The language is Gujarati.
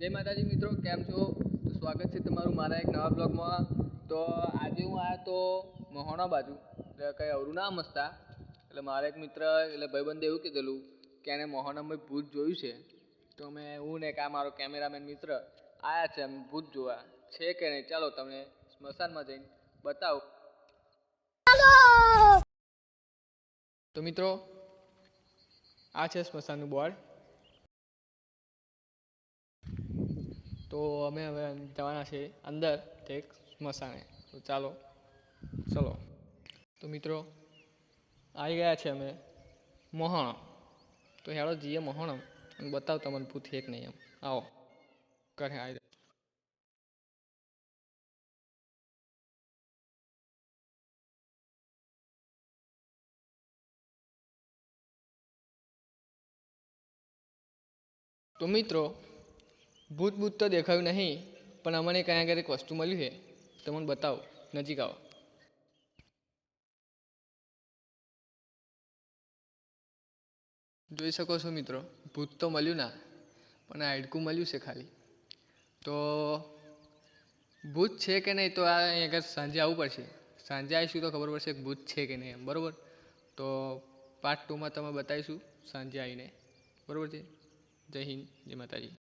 જય માતાજી મિત્રો, કેમ છો? તો સ્વાગત છે તમારું મારા એક નવા બ્લોગમાં. તો આજે હું આવ્યો તો મહોણા બાજુ, એટલે કંઈ અવરું ના મસ્તા. એટલે મારા એક મિત્ર એટલે ભાઈબંધે એવું કીધેલું કે એને મહોણામાં ભૂત જોયું છે. તો મેં હું ને કે આ મારો કેમેરામેન મિત્ર આવ્યા છે એમ ભૂત જોવા છે કે નહીં. ચાલો તમને સ્મશાનમાં જઈને બતાવો. તો મિત્રો આ છે સ્મશાનનું બોર્ડ. તો અમે હવે જવાના છીએ અંદર એક સ્મશાને. તો ચલો. તો મિત્રો આવી ગયા છે અમે મહોણા. તો હેડો જઈએ મહોણા અને બતાવ તમને ભૂત છે કે નહીં એમ. આવો કરે આવી. તો મિત્રો ભૂત તો દેખાયું નહીં, પણ અમને કયા આગળ એક વસ્તુ મળ્યું છે. તમને બતાવો, નજીક આવો. જોઈ શકો છો મિત્રો, ભૂત તો મળ્યું ના, પણ હાડકું મળ્યું છે ખાલી. તો ભૂત છે કે નહીં તો આ અહીં આગળ સાંજે આવવું પડશે. સાંજે આવીશું તો ખબર પડશે કે ભૂત છે કે નહીં એમ. બરાબર, તો પાર્ટ 2માં તમે બતાવીશું સાંજે આવીને. બરાબર છે. જય હિન્દ, જય માતાજી.